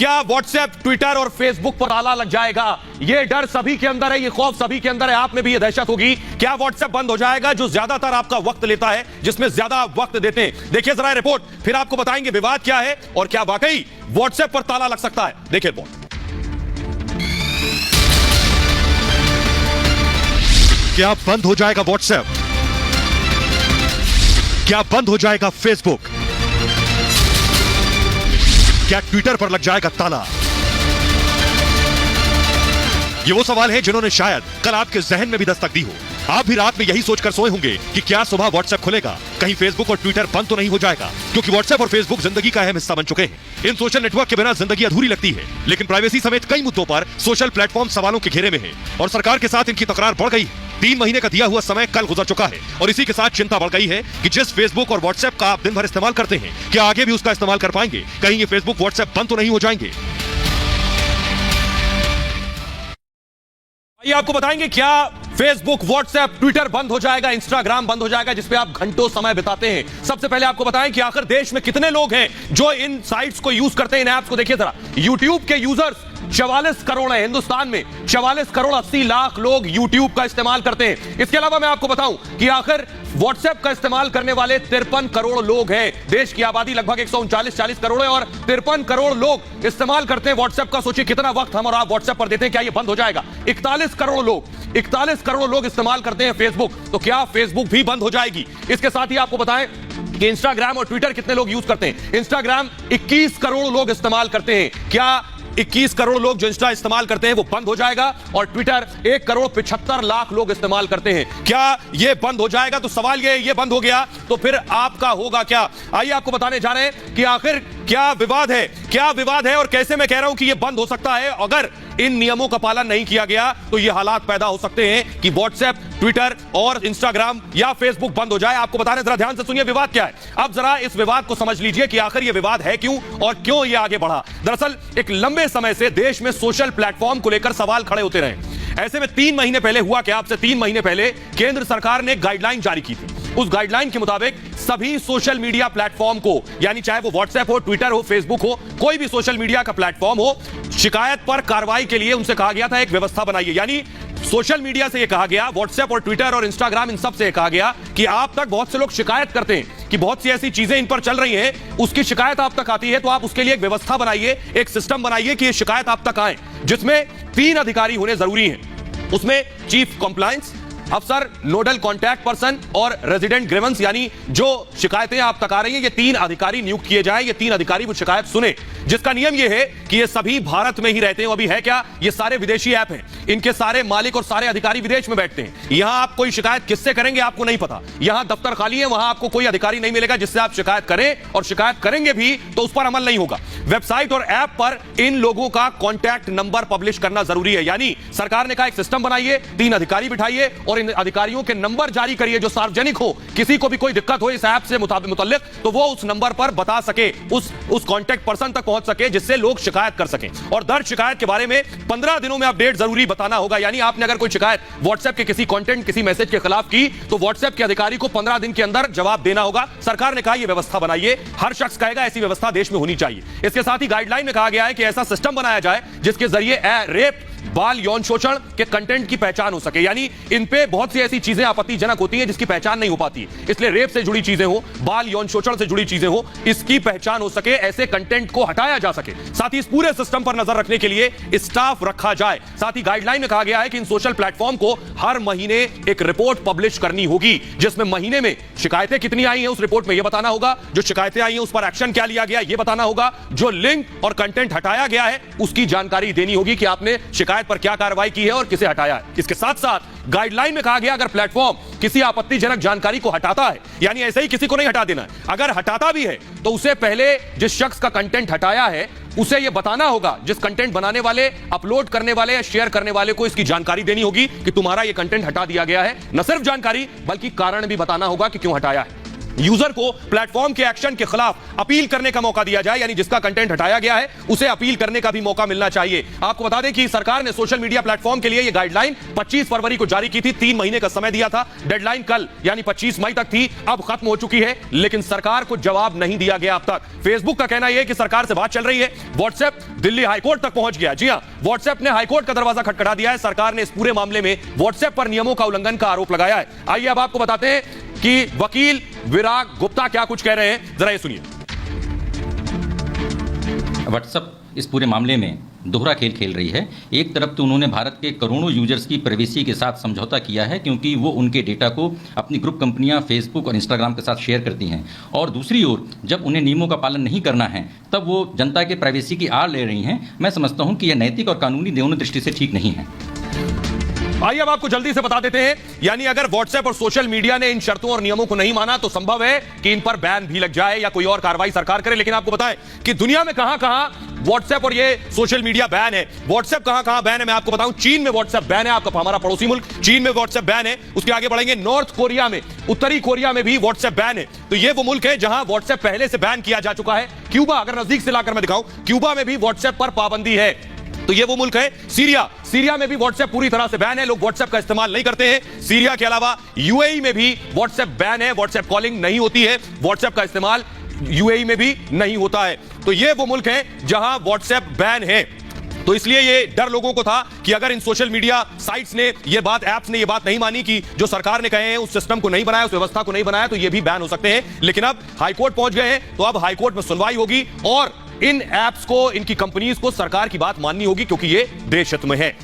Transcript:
क्या WhatsApp, Twitter और Facebook पर ताला लग जाएगा? यह डर सभी के अंदर है, यह खौफ सभी के अंदर है, आप में भी यह दहशत होगी। क्या व्हाट्सएप बंद हो जाएगा जो ज्यादातर आपका वक्त लेता है, जिसमें ज्यादा वक्त देते हैं? देखिए जरा रिपोर्ट, फिर आपको बताएंगे विवाद क्या है और क्या वाकई व्हाट्सएप पर ताला लग सकता है। देखिए रिपोर्ट। क्या बंद हो जाएगा व्हाट्सएप? क्या बंद हो जाएगा फेसबुक? क्या ट्विटर पर लग जाएगा ताला? ये वो सवाल है जिन्होंने शायद कल आपके जहन में भी दस्तक दी हो। आप भी रात में यही सोचकर सोए होंगे कि क्या सुबह व्हाट्सएप खुलेगा, कहीं फेसबुक और ट्विटर बंद तो नहीं हो जाएगा, क्योंकि व्हाट्सएप और फेसबुक जिंदगी का अहम हिस्सा बन चुके हैं। इन सोशल नेटवर्क के बिना जिंदगी अधूरी लगती है, लेकिन प्राइवेसी समेत कई मुद्दों पर सोशल प्लेटफॉर्म सवालों के घेरे में है और सरकार के साथ इनकी तकरार बढ़ गई है। 3 महीने का दिया हुआ समय कल गुजर चुका है और इसी के साथ चिंता बढ़ गई है कि जिस फेसबुक और व्हाट्सएप का आप दिन भर इस्तेमाल करते हैं, क्या आगे भी उसका इस्तेमाल कर पाएंगे? कहीं ये फेसबुक व्हाट्सएप बंद तो नहीं हो जाएंगे? आइए आपको बताएंगे क्या फेसबुक, व्हाट्सएप, ट्विटर बंद हो जाएगा, इंस्टाग्राम बंद हो जाएगा जिसपे आप घंटों समय बिताते हैं। सबसे पहले आपको बताएं कि आखिर देश में कितने लोग हैं जो इन साइट्स को यूज करते हैं, इन ऐप्स को। देखिए जरा, यूट्यूब के यूजर्स 44 करोड़ है हिंदुस्तान में। 44 करोड़ 80 लाख लोग यूट्यूब का इस्तेमाल करते हैं। इसके अलावा मैं आपको बताऊं कि आखिर व्हाट्सएप का इस्तेमाल करने वाले 53 करोड़ लोग हैं। देश की आबादी लगभग 139-40 करोड़ है और 53 करोड़ लोग इस्तेमाल करते हैं व्हाट्सएप का। सोचिए कितना वक्त हम और आप व्हाट्सएप पर देते हैं, क्या यह बंद हो जाएगा? 41 करोड़ लोग इस्तेमाल करते हैं फेसबुक, तो क्या फेसबुक भी बंद हो जाएगी? इसके साथ ही आपको बताएं कि इंस्टाग्राम और ट्विटर कितने लोग यूज करते हैं। इंस्टाग्राम 21 करोड़ लोग इस्तेमाल करते हैं। क्या 21 करोड़ लोग जो इंस्टा इस्तेमाल करते हैं वो बंद हो जाएगा? और ट्विटर 1 करोड़ 75 लाख लोग इस्तेमाल करते हैं। क्या ये बंद हो जाएगा? तो सवाल ये बंद हो गया तो फिर आपका होगा क्या? आइए आपको बताने जा रहे हैं कि आखिर क्या विवाद है और कैसे मैं कह रहा हूं कि यह बंद हो सकता है। अगर इन नियमों का पालन नहीं किया गया तो यह हालात पैदा हो सकते हैं कि व्हाट्सएप, ट्विटर और इंस्टाग्राम या फेसबुक बंद हो जाए। आपको बता रहे, जरा ध्यान से सुनिए विवाद क्या है। अब जरा इस विवाद को समझ लीजिए कि आखिर यह विवाद है क्यों और क्यों यह आगे बढ़ा। दरअसल एक लंबे समय से देश में सोशल प्लेटफॉर्म को लेकर सवाल खड़े होते रहे। ऐसे में 3 महीने पहले हुआ क्या? आपसे 3 महीने पहले केंद्र सरकार ने गाइडलाइन जारी की थी। उस गाइडलाइन के मुताबिक सभी सोशल मीडिया प्लेटफॉर्म को, यानी चाहे वो व्हाट्सएप हो, ट्विटर हो, फेसबुक हो, कोई भी सोशल मीडिया का प्लेटफॉर्म हो, शिकायत पर कार्रवाई के लिए उनसे कहा गया था एक व्यवस्था बनाइए। यानी सोशल मीडिया से यह कहा गया, व्हाट्सएप और ट्विटर और इंस्टाग्राम, इन सब से कहा गया कि आप तक बहुत से लोग शिकायत करते हैं कि बहुत सी ऐसी चीजें इन पर चल रही हैं, उसकी शिकायत आप तक आती है, तो आप उसके लिए एक व्यवस्था बनाइए, एक सिस्टम बनाइए कि ये शिकायत आप तक आए, जिसमें 3 अधिकारी होने जरूरी हैं। उसमें चीफ कंप्लायंस अफसर, नोडल कॉन्टैक्ट पर्सन और रेजिडेंट ग्रीवेंस, यानी जो शिकायतें आप तक आ रही हैं, ये 3 अधिकारी नियुक्त किए जाएं। ये 3 अधिकारी वो शिकायत सुने, जिसका नियम ये है कि ये सभी भारत में ही रहते हैं। अभी है क्या, ये सारे विदेशी ऐप हैं, इनके सारे मालिक और सारे अधिकारी विदेश में बैठते हैं। यहां आप कोई शिकायत किससे करेंगे आपको नहीं पता। यहां दफ्तर खाली है, वहां आपको कोई अधिकारी नहीं मिलेगा जिससे आप शिकायत करें, और शिकायत करेंगे भी तो उस पर अमल नहीं होगा। वेबसाइट और ऐप पर इन लोगों का कॉन्टैक्ट नंबर पब्लिश करना जरूरी है। यानी सरकार ने कहा एक सिस्टम बनाइए, 3 अधिकारी बिठाइए और इन अधिकारियों के नंबर जारी करिए जो सार्वजनिक हो। किसी को भी कोई दिक्कत हो इस ऐप से मुताल्लिक, तो वो उस नंबर पर बता सके, उस कॉन्टैक्ट पर्सन तक पहुंच सके, जिससे लोग शिकायत कर सकें। और दर्ज शिकायत के बारे में 15 दिनों में अपडेट जरूरी बताना होगा। यानी आपने अगर कोई शिकायत व्हाट्सएप के किसी कंटेंट, किसी मैसेज के खिलाफ की, तो व्हाट्सएप के अधिकारी को 15 दिन के अंदर जवाब देना होगा। सरकार ने कहा यह व्यवस्था बनाइए, हर शख्स कहेगा ऐसी व्यवस्था देश में होनी चाहिए। इसके साथ ही गाइडलाइन में कहा गया है कि ऐसा सिस्टम बनाया जाए जिसके जरिए रेप, बाल यौन शोषण के कंटेंट की पहचान हो सके। यानी इन पे बहुत सी ऐसी चीजें आपत्तिजनक होती हैं जिसकी पहचान नहीं हो पाती, इसलिए रेप से जुड़ी चीजें हो, बाल यौन शोषण से जुड़ी चीजें हो, इसकी पहचान हो सके, ऐसे कंटेंट को हटाया जा सके। साथ ही इस पूरे सिस्टम पर नजर रखने के लिए स्टाफ रखा जाए। साथ ही गाइडलाइन में कहा गया है कि इन सोशल प्लेटफॉर्म को हर महीने एक रिपोर्ट पब्लिश करनी होगी, जिसमें महीने में शिकायतें कितनी आई हैं उस रिपोर्ट में यह बताना होगा, जो शिकायतें आई हैं उस पर एक्शन क्या लिया गया यह बताना होगा, जो लिंक और कंटेंट हटाया गया है उसकी जानकारी देनी होगी कि आपने शिकायत पर क्या कार्रवाई की है और किसे हटाया है। इसके साथ साथ गाइडलाइन में कहा गया अगर प्लेटफॉर्म किसी आपत्तिजनक जानकारी को हटाता है, यानी ऐसे ही किसी को नहीं हटा देना है, अगर हटाता भी है तो उसे पहले जिस शख्स का कंटेंट हटाया है उसे यह बताना होगा, जिस कंटेंट बनाने वाले, अपलोड करने वाले या शेयर करने वाले को इसकी जानकारी देनी होगी कि तुम्हारा यह कंटेंट हटा दिया गया है। न सिर्फ जानकारी बल्कि कारण भी बताना होगा कि क्यों हटाया है। यूजर को प्लेटफॉर्म के एक्शन के खिलाफ अपील करने का मौका दिया जाए, यानी जिसका कंटेंट हटाया गया है उसे अपील करने का भी मौका मिलना चाहिए। आपको बता दें कि सरकार ने सोशल मीडिया प्लेटफॉर्म के लिए यह गाइडलाइन 25 फरवरी को जारी की थी, 3 महीने का समय दिया था। डेडलाइन कल यानी 25 मई तक थी, अब खत्म हो चुकी है, लेकिन सरकार को जवाब नहीं दिया गया अब तक। फेसबुक का कहना यह है कि सरकार से बात चल रही है। व्हाट्सएप दिल्ली हाईकोर्ट तक पहुंच गया। जी हां, व्हाट्सएप ने हाईकोर्ट का दरवाजा खटखटा दिया है। सरकार ने इस पूरे मामले में व्हाट्सएप पर नियमों का उल्लंघन का आरोप लगाया है। आइए अब आपको बताते हैं कि वकील विराग गुप्ता क्या कुछ कह रहे हैं, जरा ये सुनिए। व्हाट्सएप इस पूरे मामले में दोहरा खेल खेल रही है। एक तरफ तो उन्होंने भारत के करोड़ों यूजर्स की प्राइवेसी के साथ समझौता किया है, क्योंकि वो उनके डेटा को अपनी ग्रुप कंपनियां फेसबुक और इंस्टाग्राम के साथ शेयर करती हैं, और दूसरी ओर जब उन्हें नियमों का पालन नहीं करना है तब वो जनता के प्राइवेसी की आड़ ले रही हैं। मैं समझता हूं कि यह नैतिक और कानूनी दोनों दृष्टि से ठीक नहीं है। आइए अब आपको जल्दी से बता देते हैं, यानी अगर व्हाट्सएप और सोशल मीडिया ने इन शर्तों और नियमों को नहीं माना तो संभव है कि इन पर बैन भी लग जाए या कोई और कार्रवाई सरकार करे। लेकिन आपको बताएं कि दुनिया में कहां-कहां व्हाट्सएप और ये सोशल मीडिया बैन है। व्हाट्सएप कहां-कहां बैन है मैं आपको बताऊं। चीन में व्हाट्सएप बैन है, आपका हमारा पड़ोसी मुल्क चीन में व्हाट्सएप बैन है। उसके आगे बढ़ेंगे, नॉर्थ कोरिया में, उत्तरी कोरिया में भी व्हाट्सएप बैन है। तो ये वो मुल्क है जहां व्हाट्सएप पहले से बैन किया जा चुका है। क्यूबा, अगर नजदीक से लाकर मैं दिखाऊं, क्यूबा में भी व्हाट्सएप पर पाबंदी है। तो ये वो मुल्क है सीरिया, सीरिया में भी व्हाट्सएप पूरी तरह से बैन है, लोग व्हाट्सएप का इस्तेमाल नहीं करते हैं। सीरिया के अलावा यूएई में भी व्हाट्सएप बैन है, व्हाट्सएप कॉलिंग नहीं होती है, व्हाट्सएप का इस्तेमाल यूएई में भी नहीं होता है। तो ये वो मुल्क है जहां व्हाट्सएप बैन है। तो इसलिए ये डर लोगों को था कि अगर इन सोशल मीडिया साइट्स ने ये बात, ऐप्स ने ये बात नहीं मानी कि जो सरकार ने कहे हैं उस सिस्टम को नहीं बनाया, उस व्यवस्था को नहीं बनाया, तो ये भी बैन हो सकते हैं। लेकिन अब हाईकोर्ट पहुंच गए हैं, तो अब हाईकोर्ट में सुनवाई होगी और इन ऐप्स को, इनकी कंपनीज को सरकार की बात माननी होगी, क्योंकि ये देश हित में है।